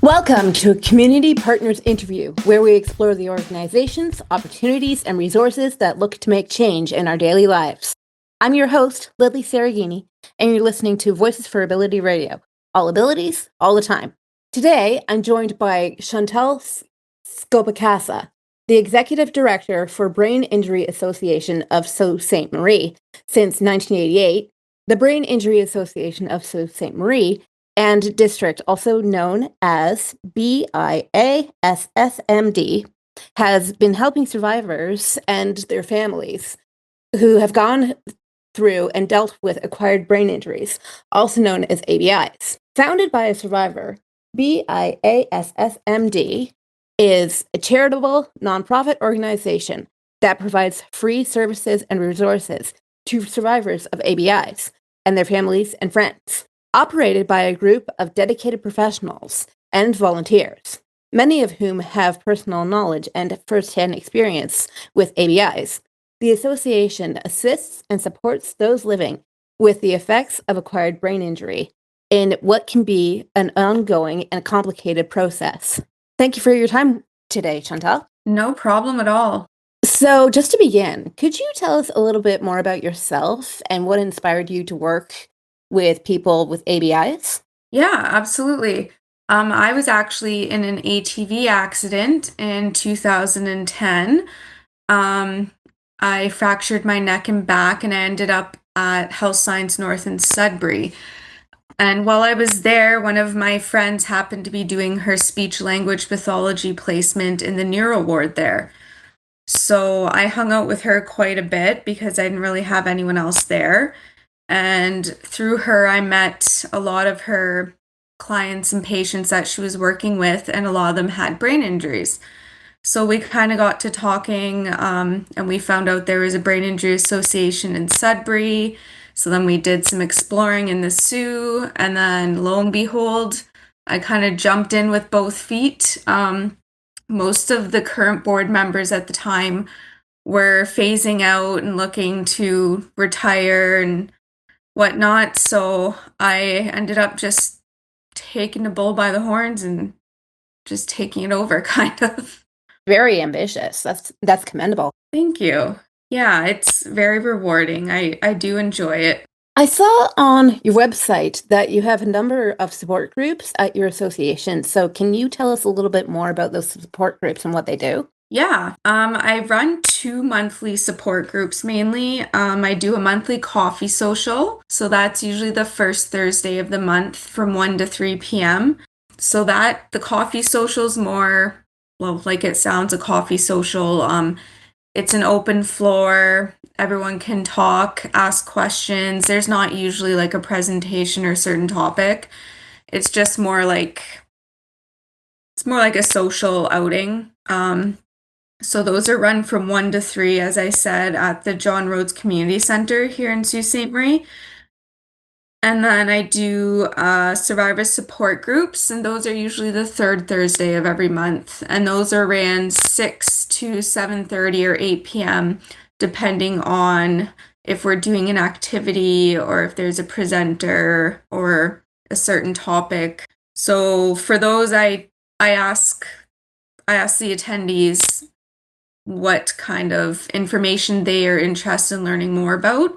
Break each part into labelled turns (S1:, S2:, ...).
S1: Welcome to a Community Partners interview, where we explore the organizations, opportunities, and resources that look to make change in our daily lives. I'm your host, Lilly Cereghini, and you're listening to Voices for Ability Radio. All abilities, all the time. Today, I'm joined by Chantal Scopacasa, the Executive Director for Brain Injury Association of Sault Ste. Marie since 1988, the Brain Injury Association of Sault Ste. Marie and District, also known as BIASSMD, has been helping survivors and their families who have gone through and dealt with acquired brain injuries, also known as ABIs. Founded by a survivor, BIASSMD is a charitable nonprofit organization that provides free services and resources to survivors of ABIs and their families and friends. Operated by a group of dedicated professionals and volunteers, many of whom have personal knowledge and firsthand experience with ABIs. The association assists and supports those living with the effects of acquired brain injury in what can be an ongoing and complicated process. Thank you for your time today, Chantal.
S2: No problem at all.
S1: So just to begin, could you tell us a little bit more about yourself and what inspired you to work with people with ABIs?
S2: Yeah, absolutely. I was actually in an ATV accident in 2010. I fractured my neck and back, and I ended up at Health Science North in Sudbury. And while I was there, one of my friends happened to be doing her speech language pathology placement in the neuro ward there. So I hung out with her quite a bit because I didn't really have anyone else there. And through her, I met a lot of her clients and patients that she was working with, and a lot of them had brain injuries. So we kind of got to talking, and we found out there was a brain injury association in Sudbury. So then we did some exploring in the Sioux, and then lo and behold, I kind of jumped in with both feet. Most of the current board members at the time were phasing out and looking to retire and whatnot. So I ended up just taking the bull by the horns and just taking it over, kind of.
S1: Very ambitious. That's commendable.
S2: Thank you. Yeah, it's very rewarding. I do enjoy it.
S1: I saw on your website that you have a number of support groups at your association. So can you tell us a little bit more about those support groups and what they do?
S2: Yeah, I run 2 monthly support groups mainly. I do a monthly coffee social. So that's usually the first Thursday of the month from 1 to 3 p.m. So that the coffee social is more, well, like it sounds, a coffee social. It's an open floor. Everyone can talk, ask questions. There's not usually like a presentation or certain topic. It's just more like a social outing. So those are run from 1 to 3, as I said, at the John Rhodes Community Center here in Sault Ste. Marie. And then I do survivor support groups, and those are usually the third Thursday of every month. And those are ran 6 to 7:30 or 8 p.m., depending on if we're doing an activity or if there's a presenter or a certain topic. So for those, I ask the attendees what kind of information they are interested in learning more about.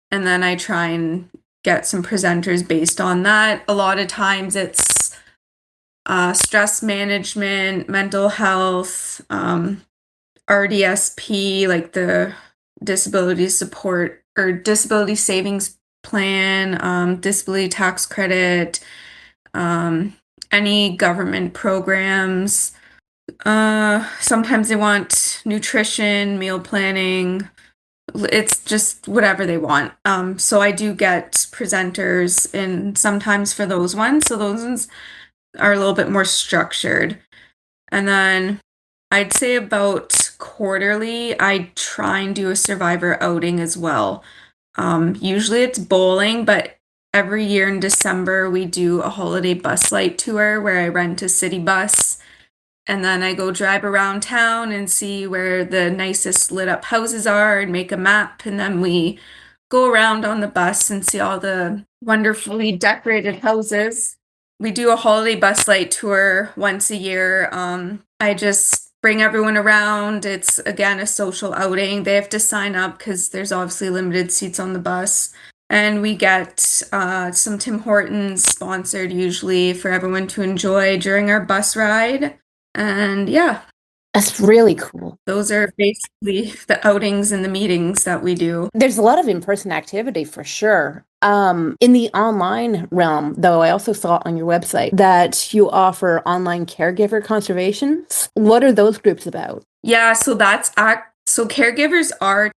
S2: And then I try and get some presenters based on that. A lot of times it's stress management, mental health, RDSP, like the disability support or disability savings plan, disability tax credit, any government programs. Sometimes they want nutrition, meal planning. It's just whatever they want. So I do get presenters and sometimes for those ones. So those ones are a little bit more structured. And then I'd say about quarterly, I try and do a survivor outing as well. Usually it's bowling, but every year in December, we do a holiday bus light tour where I rent a city bus. And then I go drive around town and see where the nicest lit up houses are and make a map. And then we go around on the bus and see all the wonderfully decorated houses. we do a holiday bus light tour once a year. I just bring everyone around. It's again a social outing. They have to sign up because there's obviously limited seats on the bus. And we get some Tim Hortons sponsored usually for everyone to enjoy during our bus ride. And yeah,
S1: That's really cool.
S2: those are basically the outings and the meetings that we do.
S1: There's a lot of in-person activity for sure. In the online realm, though, I also saw on your website that you offer online caregiver conservations. What are those groups about?
S2: Yeah, so so caregivers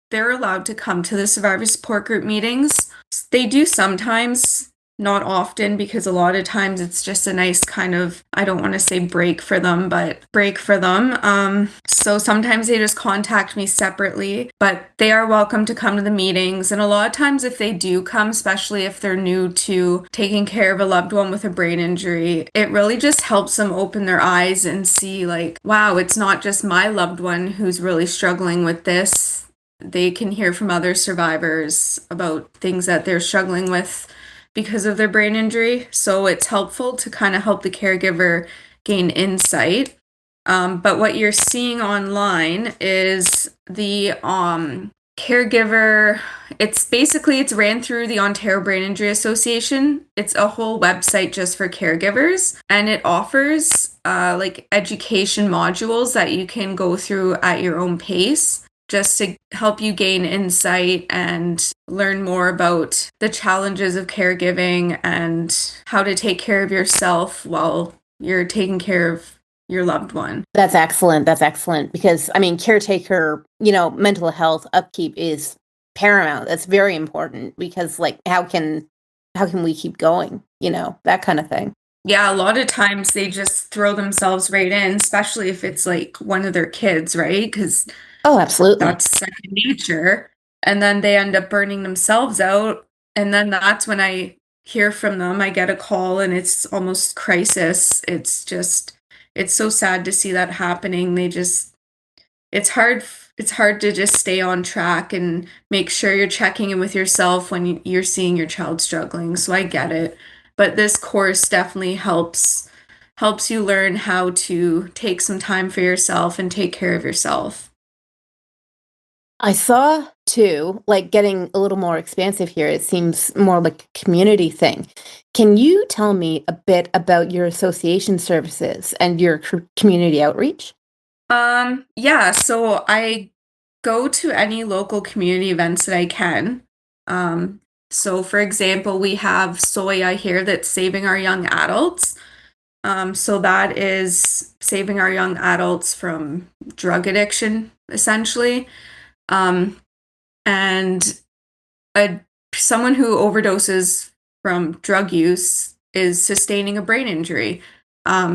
S2: they're allowed to come to the survivor support group meetings. They do sometimes, not often, because a lot of times it's just a nice kind of, I don't want to say break for them, but break for them. So sometimes they just contact me separately, but they are welcome to come to the meetings. And a lot of times if they do come, especially if they're new to taking care of a loved one with a brain injury, it really just helps them open their eyes and see like, wow, it's not just my loved one who's really struggling with this. They can hear from other survivors about things that they're struggling with because of their brain injury. So it's helpful to kind of help the caregiver gain insight. But what you're seeing online is the caregiver, it's ran through the Ontario Brain Injury Association. It's a whole website just for caregivers, and it offers like education modules that you can go through at your own pace just to help you gain insight and learn more about the challenges of caregiving and how to take care of yourself while you're taking care of your loved one.
S1: That's excellent. That's excellent because I mean, caretaker, mental health upkeep is paramount. That's very important because like how can we keep going, that kind of thing.
S2: Yeah, a lot of times they just throw themselves right in, especially if it's like one of their kids, right? Because
S1: Oh, absolutely.
S2: that's second nature. And then they end up burning themselves out. And then that's when I hear from them. I get a call and it's almost crisis. It's so sad to see that happening. It's hard. It's hard to just stay on track and make sure you're checking in with yourself when you're seeing your child struggling. So I get it. But this course definitely helps you learn how to take some time for yourself and take care of yourself.
S1: I saw too, like getting a little more expansive here, it seems more like a community thing. Can you tell me a bit about your association services and your community outreach?
S2: Yeah, so I go to any local community events that I can. So for example, we have Soya here that's saving our young adults. So that is saving our young adults from drug addiction, essentially. Um, and a someone who overdoses from drug use is sustaining a brain injury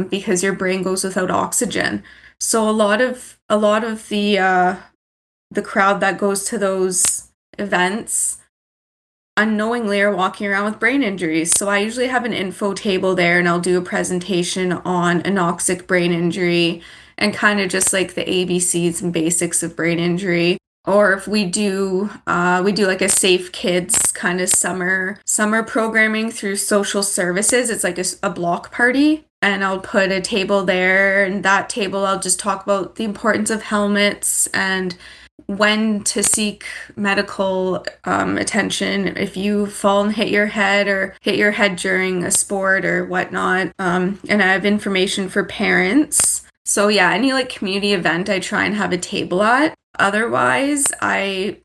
S2: because your brain goes without oxygen. So a lot of the crowd that goes to those events unknowingly are walking around with brain injuries. So I usually have an info table there and I'll do a presentation on anoxic brain injury and kind of just like the ABCs and basics of brain injury. Or if we do like a Safe Kids kind of summer programming through social services. It's like a block party, and I'll put a table there, and that table I'll just talk about the importance of helmets and when to seek medical attention if you fall and hit your head or hit your head during a sport or whatnot. And I have information for parents. So yeah, any like community event I try and have a table at. Otherwise, I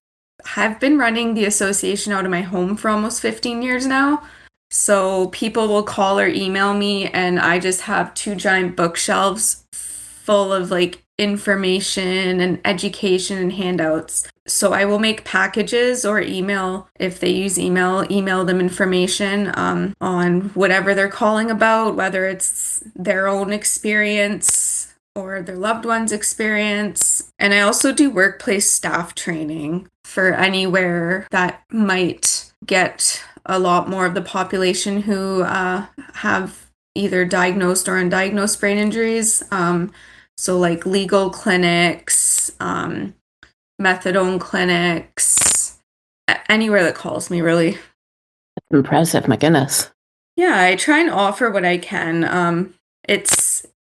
S2: have been running the association out of my home for almost 15 years now. So people will call or email me, and I just have two giant bookshelves full of like information and education and handouts. So I will make packages or email, if they use email them information on whatever they're calling about, whether it's their own experience or their loved one's experience. And I also do workplace staff training for anywhere that might get a lot more of the population who have either diagnosed or undiagnosed brain injuries. So like legal clinics, methadone clinics, anywhere that calls me, really.
S1: Impressive, my goodness.
S2: Yeah, I try and offer what I can.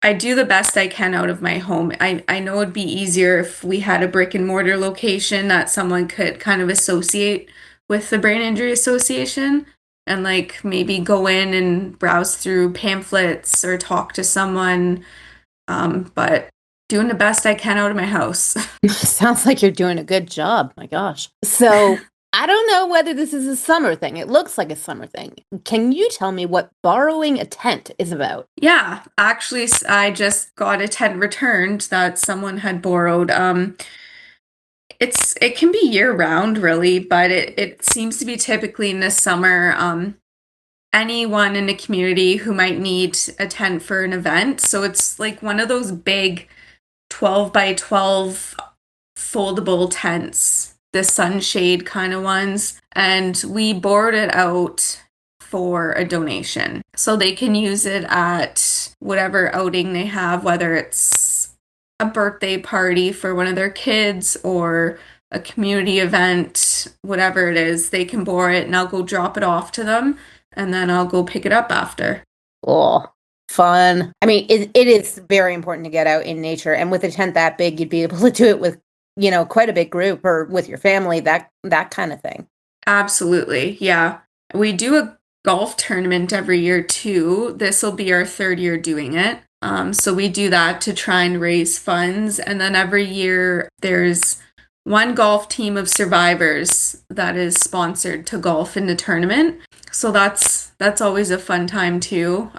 S2: I do the best I can out of my home. I know it'd be easier if we had a brick and mortar location that someone could kind of associate with the Brain Injury Association and like maybe go in and browse through pamphlets or talk to someone. But doing the best I can out of my house.
S1: Sounds like you're doing a good job. My gosh. So I don't know whether this is a summer thing. It looks like a summer thing. Can you tell me what borrowing a tent is about?
S2: Yeah, actually, I just got a tent returned that someone had borrowed. It can be year round, really, but it seems to be typically in the summer. Anyone in the community who might need a tent for an event. So it's like one of those big 12 by 12 foldable tents, the sunshade kind of ones. And we board it out for a donation. So they can use it at whatever outing they have, whether it's a birthday party for one of their kids or a community event, whatever it is, they can borrow it and I'll go drop it off to them and then I'll go pick it up after.
S1: Oh, fun. I mean, it is very important to get out in nature. And with a tent that big, you'd be able to do it with, quite a big group or with your family, that kind of thing.
S2: Absolutely. Yeah. We do a golf tournament every year too. This will be our third year doing it. So we do that to try and raise funds. And then every year there's one golf team of survivors that is sponsored to golf in the tournament. So that's always a fun time too.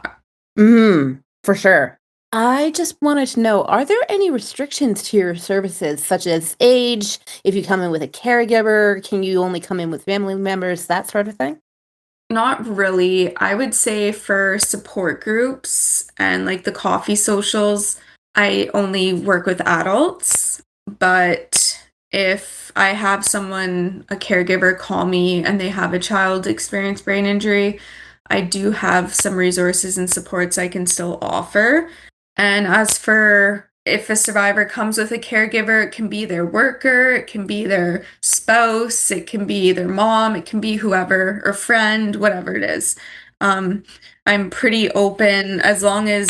S1: For sure. I just wanted to know, are there any restrictions to your services, such as age? If you come in with a caregiver, can you only come in with family members, that sort of thing?
S2: Not really. I would say for support groups and like the coffee socials, I only work with adults. But if I have someone, a caregiver, call me and they have a child experience brain injury, I do have some resources and supports I can still offer. And as for if a survivor comes with a caregiver, it can be their worker, it can be their spouse, it can be their mom, it can be whoever or friend, whatever it is. Um, I'm pretty open as long as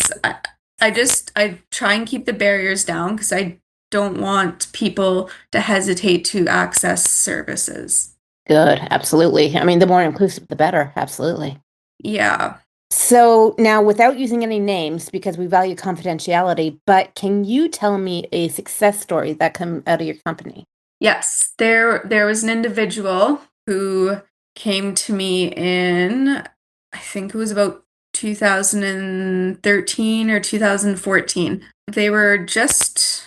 S2: I try and keep the barriers down because I don't want people to hesitate to access services.
S1: Good, absolutely. I mean, the more inclusive, the better. Absolutely.
S2: Yeah.
S1: So now, without using any names, because we value confidentiality, but can you tell me a success story that come out of your company?
S2: Yes, there was an individual who came to me in I think it was about 2013 or 2014. They were just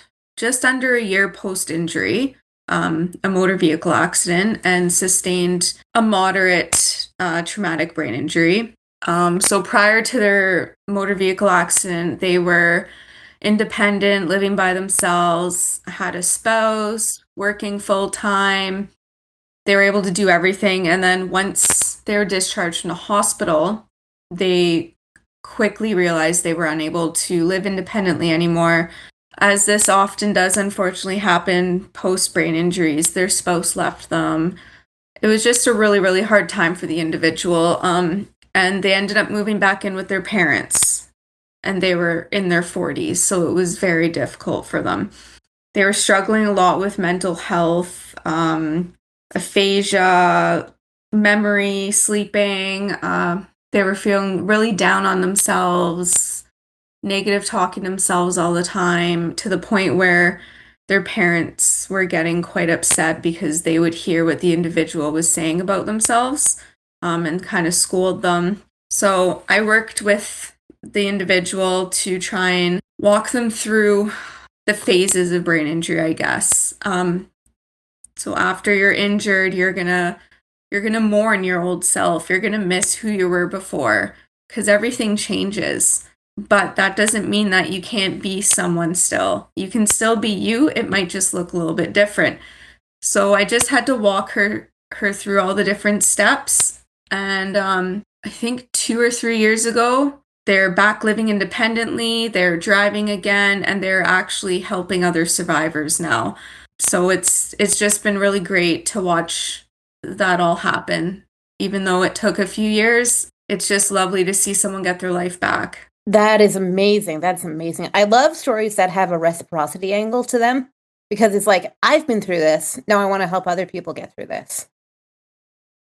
S2: under a year post injury, a motor vehicle accident, and sustained a moderate traumatic brain injury. So prior to their motor vehicle accident, they were independent, living by themselves, had a spouse, working full time. They were able to do everything. And then once they were discharged from the hospital, they quickly realized they were unable to live independently anymore. As this often does, unfortunately, happen post brain injuries, their spouse left them. It was just a really, really hard time for the individual. And they ended up moving back in with their parents and they were in their 40s, so it was very difficult for them. They were struggling a lot with mental health, aphasia, memory, sleeping. They were feeling really down on themselves, negative talking themselves all the time, to the point where their parents were getting quite upset because they would hear what the individual was saying about themselves, and kind of scold them. So I worked with the individual to try and walk them through the phases of brain injury, I guess. So after you're injured, you're gonna mourn your old self. You're gonna miss who you were before because everything changes. But that doesn't mean that you can't be someone still. You can still be you. It might just look a little bit different. So I just had to walk her through all the different steps. And I think 2 or 3 years ago, they're back living independently, they're driving again, and they're actually helping other survivors now. So it's just been really great to watch that all happen. Even though it took a few years, it's just lovely to see someone get their life back.
S1: That is amazing. That's amazing. I love stories that have a reciprocity angle to them because it's like, I've been through this. Now I want to help other people get through this.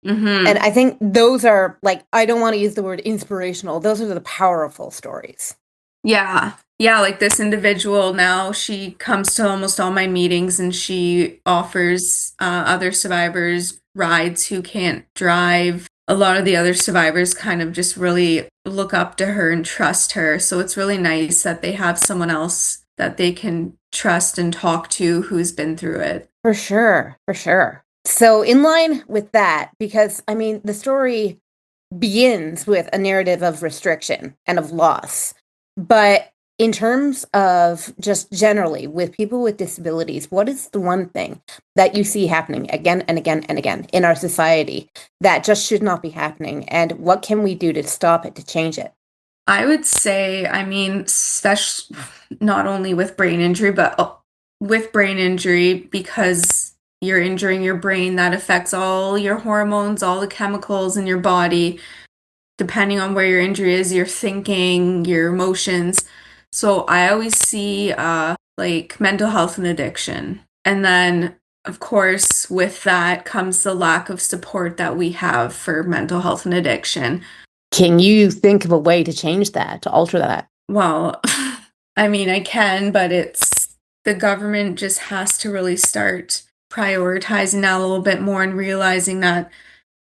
S1: And
S2: Mm-hmm.
S1: I think those are like, I don't want to use the word inspirational. Those are the powerful stories.
S2: Yeah. Yeah, like this individual now, she comes to almost all my meetings and she offers other survivors rides who can't drive. A lot of the other survivors kind of just really look up to her and trust her. So it's really nice that they have someone else that they can trust and talk to who's been through it.
S1: For sure. For sure. So, in line with that, because I mean, the story begins with a narrative of restriction and of loss. But in terms of just generally with people with disabilities, what is the one thing that you see happening again and again and again in our society that just should not be happening? And what can we do to stop it, to change it?
S2: I would say, I mean, especially not only with brain injury, but with brain injury, because you're injuring your brain, that affects all your hormones, all the chemicals in your body, depending on where your injury is, your thinking, your emotions. So I always see like mental health and addiction. And then, of course, with that comes the lack of support that we have for mental health and addiction.
S1: Can you think of a way to change that, to alter that?
S2: Well, I mean, I can, but it's the government just has to really start prioritizing that a little bit more and realizing that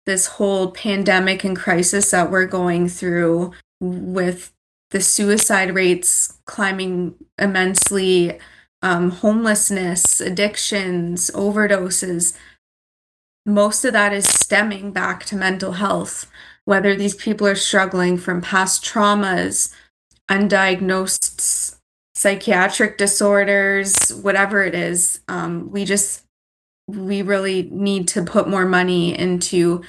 S2: this whole pandemic and crisis that we're going through with the suicide rates climbing immensely, homelessness, addictions, overdoses, most of that is stemming back to mental health. Whether these people are struggling from past traumas, undiagnosed psychiatric disorders, whatever it is, we really need to put more money into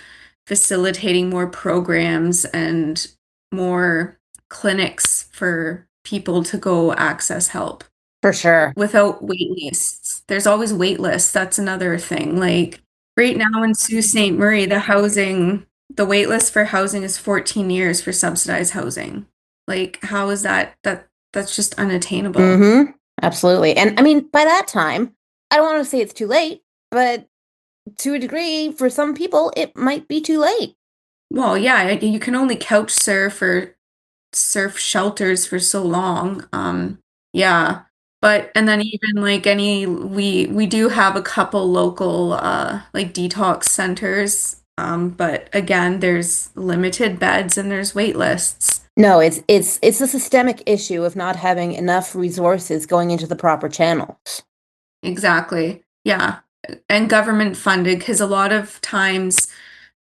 S2: facilitating more programs and more clinics for people to go access help
S1: For sure.
S2: without wait lists. There's always wait lists. That's another thing. Like right now in Sault Ste. Marie, the wait list for housing is 14 years for subsidized housing. Like, how is that's just unattainable.
S1: Mm-hmm. Absolutely. And I mean, by that time, I don't want to say it's too late, but to a degree, for some people, it might be too late.
S2: Well, yeah, you can only couch surf or surf shelters for so long. Yeah. But and then even like any we do have a couple local like detox centers. But again, there's limited beds and there's wait lists.
S1: No, it's a systemic issue of not having enough resources going into the proper channels.
S2: Exactly. Yeah. And government funded, because a lot of times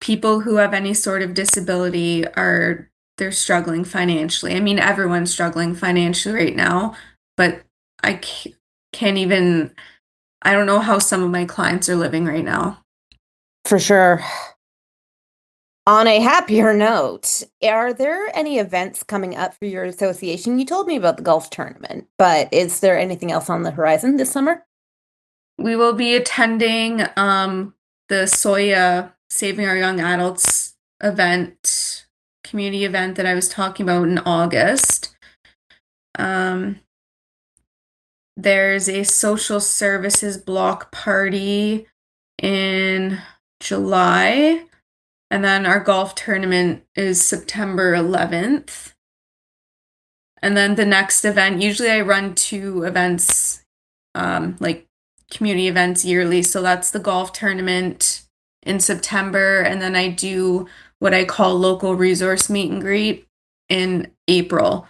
S2: people who have any sort of disability they're struggling financially. I mean, everyone's struggling financially right now, but I can't even, I don't know how some of my clients are living right now.
S1: For sure. On a happier note, are there any events coming up for your association? You told me about the golf tournament, but is there anything else on the horizon this summer?
S2: We will be attending the Soya Saving Our Young Adults event, community event that I was talking about in August. Um, there's a social services block party in July, and then our golf tournament is September 11th. And then the next event, usually I run two events, like community events yearly. So that's the golf tournament in September. And then I do what I call local resource meet and greet in April.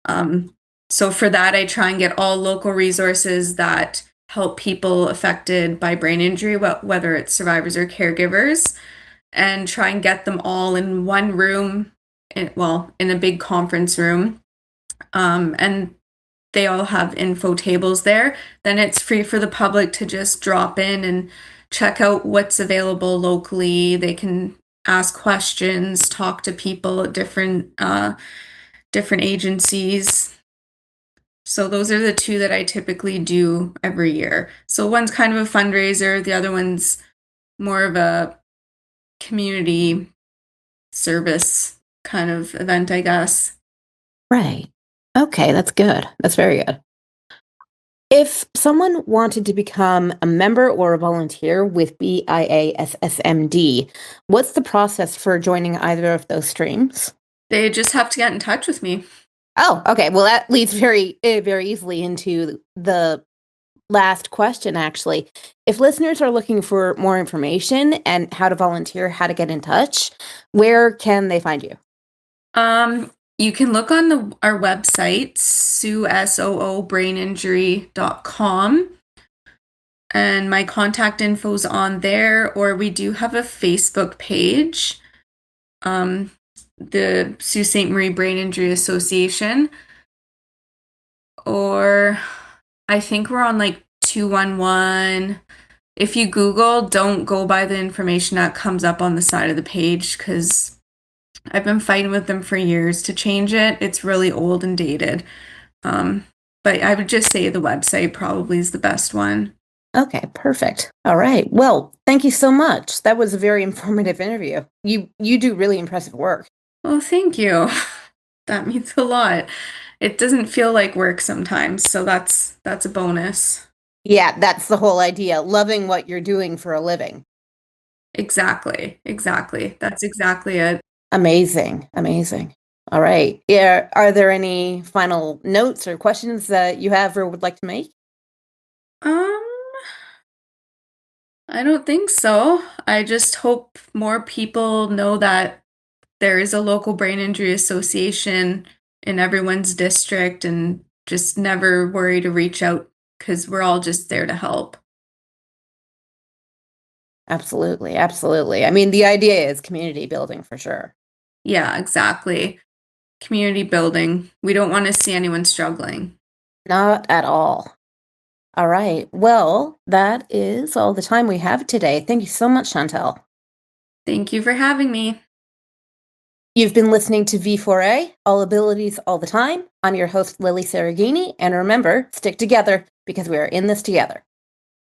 S2: Um, so for that, I try and get all local resources that help people affected by brain injury, whether it's survivors or caregivers, and try and get them all in one room, in a big conference room. And they all have info tables there. Then it's free for the public to just drop in and check out what's available locally. They can ask questions, talk to people at different agencies. So those are the two that I typically do every year. So one's kind of a fundraiser, the other one's more of a community service kind of event, I guess.
S1: Right. Okay, that's good. That's very good. If someone wanted to become a member or a volunteer with BIASSMD, what's the process for joining either of those streams?
S2: They just have to get in touch with me.
S1: Oh, okay. Well, that leads very easily into the last question, actually. If listeners are looking for more information and how to volunteer, how to get in touch, where can they find you?
S2: You can look on our website, SooBraininjury.com, and my contact info's on there, or we do have a Facebook page, um, the Sault Ste. Marie Brain Injury Association, or I think we're on like 211. If you Google, don't go by the information that comes up on the side of the page because I've been fighting with them for years to change it. It's really old and dated. Um, but I would just say the website probably is the best one.
S1: Okay, perfect. All right. Well, thank you so much. That was a very informative interview. You do really impressive work.
S2: Oh, thank you. That means a lot. It doesn't feel like work sometimes, so that's a bonus.
S1: Yeah, that's the whole idea, loving what you're doing for a living.
S2: Exactly. Exactly. That's exactly it.
S1: Amazing, amazing. All right. Yeah, are there any final notes or questions that you have or would like to make?
S2: Um, I don't think so. I just hope more people know that there is a local brain injury association in everyone's district and just never worry to reach out because we're all just there to help.
S1: Absolutely, absolutely. I mean, the idea is community building for sure.
S2: Yeah, exactly. Community building. We don't want to see anyone struggling.
S1: Not at all. All right. Well, that is all the time we have today. Thank you so much, Chantal.
S2: Thank you for having me.
S1: You've been listening to V4A, All Abilities All the Time. I'm your host, Lilly Cereghini. And remember, stick together because we are in this together.